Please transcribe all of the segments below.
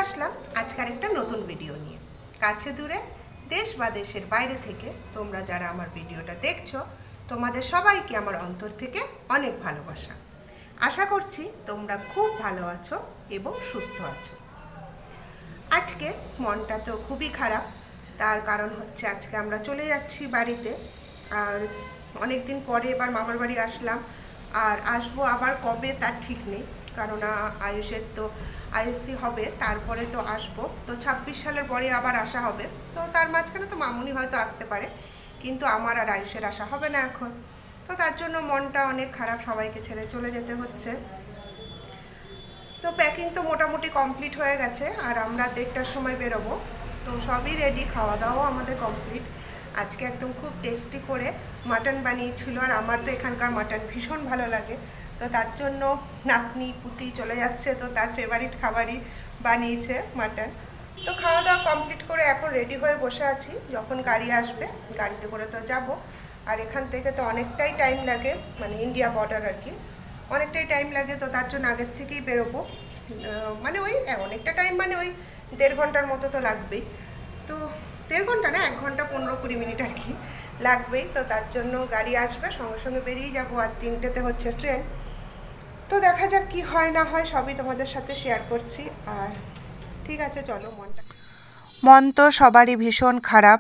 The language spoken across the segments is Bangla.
আসলাম আজকের একটা নতুন ভিডিও নিয়ে। কাছে দূরে দেশ বা দেশের বাইরে থেকে তোমরা যারা আমার ভিডিওটা দেখছো, তোমাদের সবাইকে আমার অন্তর থেকে অনেক ভালোবাসা। আশা করছি তোমরা খুব ভালো আছো এবং সুস্থ আছো। আজকে মনটা তো খুবই খারাপ, তার কারণ হচ্ছে আজকে আমরা চলে যাচ্ছি বাড়িতে। আর অনেক দিন পরে এবার মামার বাড়ি আসলাম, আর আসবো আবার কবে তার ঠিক নেই, কারণ আয়ুষের তো আইএসসি হবে, তারপরে তো আসবো, তো 26 সালের পরে আবার আসা হবে। তো তার মাঝখানে তো মামুনি হয়তো আসতে পারে, কিন্তু আমার আর আয়ুষের আসা হবে না এখন। তো তার জন্য মনটা অনেক খারাপ, সবাইকে ছেড়ে চলে যেতে হচ্ছে। তো প্যাকিং তো মোটামুটি কমপ্লিট হয়ে গেছে, আর আমরা 1:30টার সময় বেরোবো। তো সবই রেডি, খাওয়া দাওয়াও আমাদের কমপ্লিট। আজকে একদম খুব টেস্টি করে মাটন বানিয়েছিল, আর আমার তো এখানকার মাটন ভীষণ ভালো লাগে। তো তার জন্য নাতনি পুতি চলে যাচ্ছে, তো তার ফেভারিট খাবারই বানিয়েছে মাটন। তো খাওয়া দাওয়া কমপ্লিট করে এখন রেডি হয়ে বসে আছি, যখন গাড়ি আসবে গাড়িতে করে তো যাব। আর এখান থেকে তো অনেকটাই টাইম লাগে, মানে ইন্ডিয়া বর্ডার আর কি, অনেকটাই টাইম লাগে। তো তার জন্য আগের থেকেই বেরোবো, মানে ওই অনেকটা টাইম, মানে ওই 1.5 ঘন্টার মতো তো লাগবেই। তো 1.5 ঘন্টা না, 1 ঘন্টা 15-20 মিনিট আর কি লাগবেই। তো তার জন্য গাড়ি আসবে, সঙ্গে সঙ্গে বেরিয়ে যাবো। আর 3টেতে হচ্ছে ট্রেন। তো দেখা যাক কি হয় না হয়, সবই তোমাদের সাথে শেয়ার করছি। আর ঠিক আছে, চলো। মন তো সবারই ভীষণ খারাপ,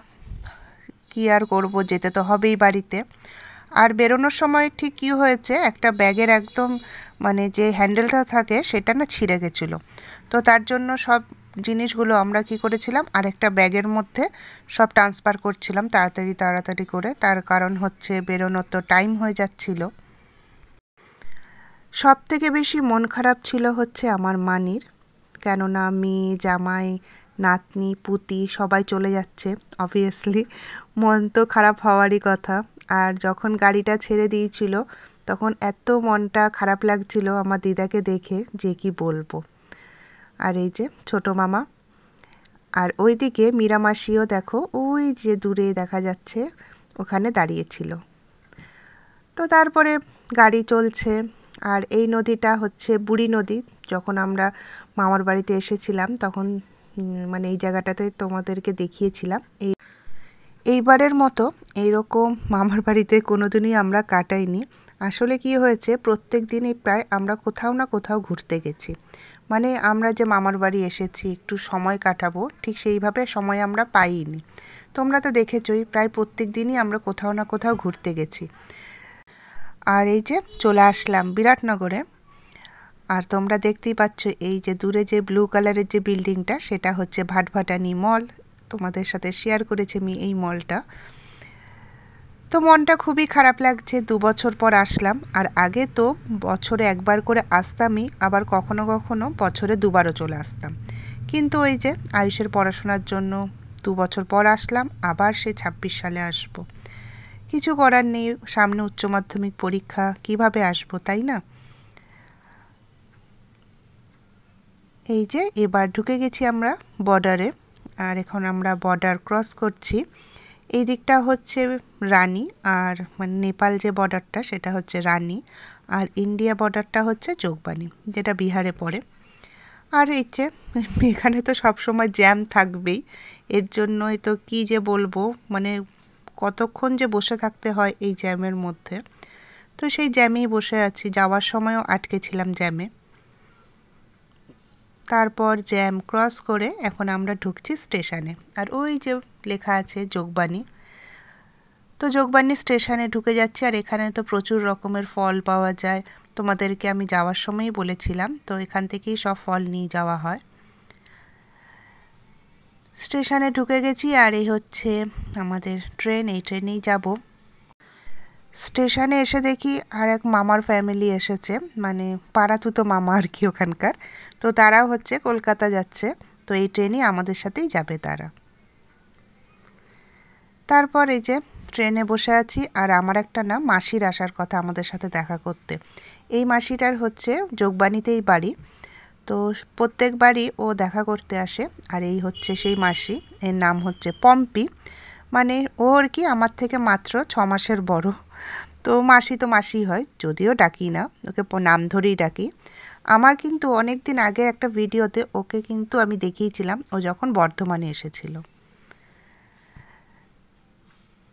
কি আর করব, যেতে তো হবেই বাড়িতে। আর বেরোনোর সময় ঠিক কী হয়েছে, একটা ব্যাগের একদম মানে যে হ্যান্ডেলটা থাকে সেটা না ছিঁড়ে গেছিলো। তো তার জন্য সব জিনিসগুলো আমরা কি করেছিলাম, আরেকটা ব্যাগের মধ্যে সব ট্রান্সফার করছিলাম তাড়াতাড়ি তাড়াতাড়ি করে। তার কারণ হচ্ছে বেরোনোর তো টাইম হয়ে যাচ্ছিল। সব থেকে বেশি মন খারাপ ছিল হচ্ছে আমার মানির, কেননা মেয়ে জামাই নাতনি পুতি সবাই চলে যাচ্ছে, অবভিয়াসলি মন তো খারাপ হওয়ারই কথা। আর যখন গাড়িটা ছেড়ে দিয়েছিল তখন এত মনটা খারাপ লাগছিল আমার দিদাকে দেখে, যে কি বলবো। আর এই যে ছোট মামা, আর ওইদিকে মীরামাসিও দেখো, ওই যে দূরে দেখা যাচ্ছে, ওখানে দাঁড়িয়েছিল। তো তারপরে গাড়ি চলছে। আর এই নদীটা হচ্ছে বুড়ি নদী। যখন আমরা মামার বাড়িতে এসেছিলাম তখন মানে এই জায়গাটাতে তোমাদেরকে দেখিয়েছিলাম। এইবারের মতো এইরকম মামার বাড়িতে কোনোদিনই আমরা কাটাইনি। আসলে কি হয়েছে, প্রত্যেক দিনই প্রায় আমরা কোথাও না কোথাও ঘুরতে গেছি। মানে আমরা যে মামার বাড়ি এসেছি একটু সময় কাটাবো, ঠিক সেইভাবে সময় আমরা পাইনি। তোমরা তো দেখেছোই, প্রায় প্রত্যেক দিনই আমরা কোথাও না কোথাও ঘুরতে গেছি। আর এই যে চলে আসলাম বিরাটনগরে। আর তোমরা দেখতেই পাচ্ছ এই যে দূরে যে ব্লু কালারের যে বিল্ডিংটা, সেটা হচ্ছে ভাটভাটানি মল। তোমাদের সাথে শেয়ার করেছি আমি এই মলটা। তো মনটা খুবই খারাপ লাগছে, 2 বছর পর আসলাম। আর আগে তো বছরে একবার করে আসতামই, আবার কখনো কখনো বছরে 2বারও চলে আসতাম। কিন্তু ওই যে আয়ুষের পড়াশোনার জন্য 2 বছর পর আসলাম, আবার সে 26 সালে আসবো। কিছু করার নেই, সামনে উচ্চ মাধ্যমিক পরীক্ষা, কিভাবে আসবো, তাই না? এই যে এবার ঢুকে গেছি আমরা বর্ডারে, আর এখন আমরা বর্ডার ক্রস করছি। এই দিকটা হচ্ছে রানী, আর মানে নেপাল যে বর্ডারটা সেটা হচ্ছে রানী, আর ইন্ডিয়া বর্ডারটা হচ্ছে যোগবানি, যেটা বিহারে পড়ে। আর এই যে এখানে তো সবসময় জ্যাম থাকবেই, এর জন্যই তো কী যে বলবো, মানে কতক্ষণ যে বসে থাকতে হয় এই জ্যামের মধ্যে। তো সেই জ্যামেই বসে আছি, যাওয়ার সময়ও আটকেছিলাম জ্যামে। তারপর জ্যাম ক্রস করে এখন আমরা ঢুকছি স্টেশনে। আর ওই যে লেখা আছে যোগবানি, তো যোগবানি স্টেশনে ঢুকে যাচ্ছি। আর এখানে তো প্রচুর রকমের ফল পাওয়া যায়, তোমাদেরকে আমি যাওয়ার সময়ই বলেছিলাম। তো এখান থেকেই সব ফল নিয়ে যাওয়া হয়। স্টেশনে ঢুকে গেছি, আর এই হচ্ছে আমাদের ট্রেন, এই ট্রেনেই যাব। স্টেশনে এসে দেখি আর এক মামার ফ্যামিলি এসেছে, মানে পাড়াতুতো মামা আর কি ওখানকার। তো তারাও হচ্ছে কলকাতা যাচ্ছে, তো এই ট্রেনই আমাদের সাথেই যাবে তারা। তারপর এই যে ট্রেনে বসে আছি, আর আমার একটা না মাসির আসার কথা আমাদের সাথে দেখা করতে। এই মাসিটার হচ্ছে যোগবানিতেই বাড়ি, তো প্রত্যেকবারই ও দেখা করতে আসে। আর এই হচ্ছে সেই মাসি, এর নাম হচ্ছে পম্পি। মানে ও আর কি আমার থেকে মাত্র 6 মাসের বড়। তো মাসি তো মাসি হয়, যদিও ডাকি না, ওকে নাম ধরেই ডাকি। আমার কিন্তু অনেক দিন আগে একটা ভিডিওতে ওকে কিন্তু আমি দেখিয়েছিলাম, ও যখন বর্ধমানে এসেছিল।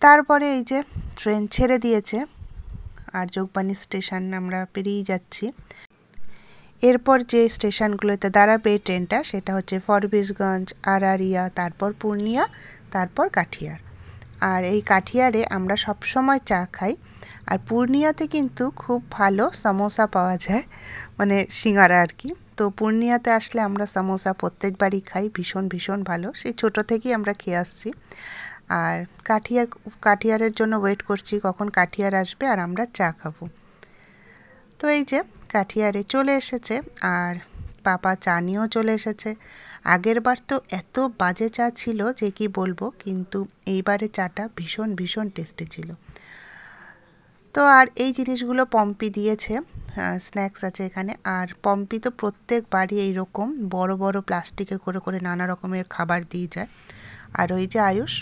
তারপরে এই যে ট্রেন ছেড়ে দিয়েছে আর যোগবাণী স্টেশন আমরা পেরিয়ে যাচ্ছি। এরপর যে স্টেশনগুলোতে দাঁড়াবে এই ট্রেনটা সেটা হচ্ছে ফরবিশগঞ্জ, আরারিয়া, তারপর পূর্ণিয়া, তারপর কাঠিয়ার। আর এই কাঠিয়ারে আমরা সবসময় চা খাই। আর পূর্ণিয়াতে কিন্তু খুব ভালো সমোসা পাওয়া যায়, মানে সিঙ্গারা আর কি। তো পূর্ণিয়াতে আসলে আমরা সমোসা প্রত্যেকবারই খাই, ভীষণ ভীষণ ভালো, সেই ছোটো থেকেই আমরা খেয়ে আসছি। আর কাঠিয়ারের জন্য ওয়েট করছি কখন কাঠিয়ার আসবে আর আমরা চা খাবো। তো এই যে কাঠিয়ারে চলে এসেছে আর পাপা চা নিয়েও চলে এসেছে। আগের বার তো এত বাজে চা ছিল যে কি বলবো, কিন্তু এইবারে চাটা ভীষণ ভীষণ টেস্টি ছিল। তো আর এই জিনিসগুলো পম্পি দিয়েছে, স্ন্যাক্স আছে এখানে। আর পম্পি তো প্রত্যেকবারই এইরকম বড় বড় প্লাস্টিকে করে করে নানা রকমের খাবার দিয়ে যায়। আর ওই যে আয়ুষ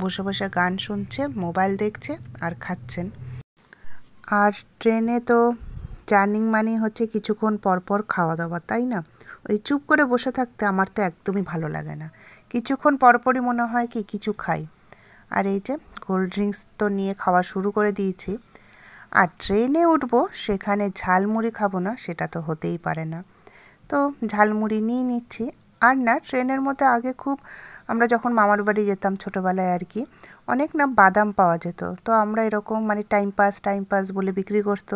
বসে বসে গান শুনছে, মোবাইল দেখছে আর খাচ্ছেন। আর ট্রেনে তো জার্নি মানে হচ্ছে কিছুক্ষণ পরপর খাওয়া দাওয়া, তাই না? ওই চুপ করে বসে থাকতে আমার তো একদমই ভালো লাগে না, কিছুক্ষণ পরপরই মনে হয় কি কিছু খাই। আর এই যে কোল্ড ড্রিঙ্কস তো নিয়ে খাওয়া শুরু করে দিয়েছি। আর ট্রেনে উঠবো, সেখানে ঝালমুড়ি খাবো না সেটা তো হতেই পারে না। তো ঝালমুড়ি নিয়ে নিচ্ছি। আর না, ট্রেনের মধ্যে আগে খুব, আমরা যখন মামার বাড়ি যেতাম ছোটোবেলায় আর কি, অনেক না বাদাম পাওয়া যেত। তো আমরা এরকম মানে টাইম পাস বলে বিক্রি করতো।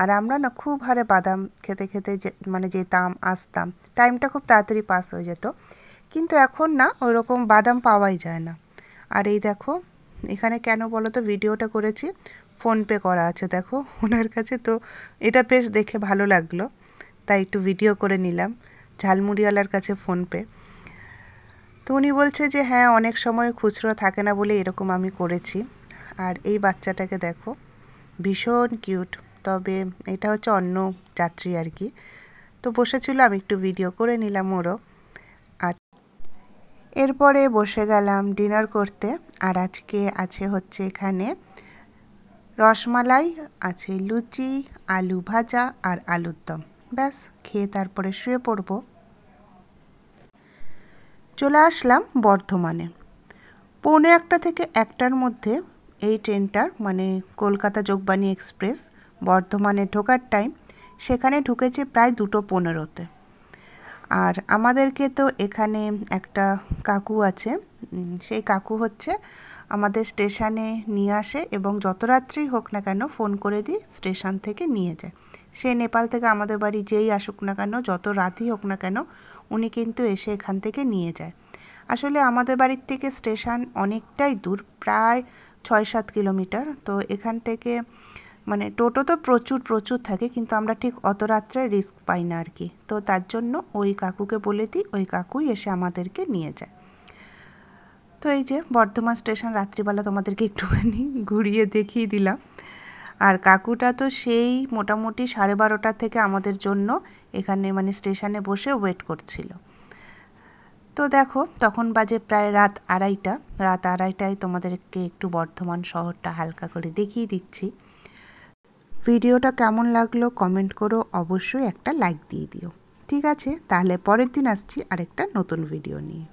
আর আমরা না খুব হারে বাদাম খেতে খেতে মানে যেতাম আসতাম, টাইমটা খুব তাড়াতাড়ি পাস হয়ে যেত। কিন্তু এখন না ওই রকম বাদাম পাওয়াই যায় না। আর এই দেখো এখানে কেন বলো তো ভিডিওটা করেছি, ফোনপে করা আছে দেখো ওনার কাছে। তো এটা বেশ দেখে ভালো লাগলো, তাই একটু ভিডিও করে নিলাম। ঝালমুড়িওয়ালার কাছে ফোনপে। তো উনি বলছে যে হ্যাঁ অনেক সময় খুচরো থাকে না বলে এরকম আমি করেছি। আর এই বাচ্চাটাকে দেখো, ভীষণ কিউট। তবে এটা হচ্ছে অন্য যাত্রী আর কি। তো বসেছিল, আমি একটু ভিডিও করে নিলাম ওরও। আর এরপরে বসে গেলাম ডিনার করতে। আর আজকে আছে হচ্ছে এখানে রসমালাই, আছে লুচি, আলু ভাজা আর আলুর দম। ব্যাস খেয়ে তারপরে শুয়ে পড়বো। চলে আসলাম বর্ধমানে। 1:45 থেকে 1টার মধ্যে এই ট্রেনটার মানে কলকাতা যোগবাণী এক্সপ্রেস বর্ধমানে ঢোকার টাইম। সেখানে ঢুকেছে প্রায় 2:15-তে। আর আমাদেরকে তো এখানে একটা কাকু আছে, সেই কাকু হচ্ছে আমাদের স্টেশনে নিয়ে আসে এবং যত রাত্রি হোক না কেন ফোন করে দিই, স্টেশন থেকে নিয়ে যায়। সে নেপাল থেকে আমাদের বাড়ি যেই আসুক না কেন, যত রাতই হোক না কেন, উনি কিন্তু এসে এখান থেকে নিয়ে যায়। আসলে আমাদের বাড়ির থেকে স্টেশন অনেকটাই দূর, প্রায় 6-7 কিলোমিটার। তো এখান থেকে মানে টোটো তো প্রচুর থাকে, কিন্তু আমরা ঠিক অত রাত্রে রিস্ক পাই না আর কি। তো তার জন্য ওই কাকুকে বলে দিই, ওই কাকুই এসে আমাদেরকে নিয়ে যায়। তো এই যে বর্ধমান স্টেশন রাত্রিবেলা তোমাদেরকে একটুখানি ঘুরিয়ে দেখিয়ে দিলাম। আর কাকুটা তো সেই মোটামুটি 12:30 থেকে আমাদের জন্য এখানে মানে স্টেশনে বসে ওয়েট করছিল। তো দেখো তখন বাজে প্রায় রাত 2:30। রাত 2:30টায় তোমাদেরকে একটু বর্ধমান শহরটা হালকা করে দেখিয়ে দিচ্ছি। ভিডিওটা কেমন লাগলো কমেন্ট করো, অবশ্যই একটা লাইক দিয়ে দিও। ঠিক আছে, তাহলে পরের দিন আসছি আরেকটা নতুন ভিডিও নিয়ে।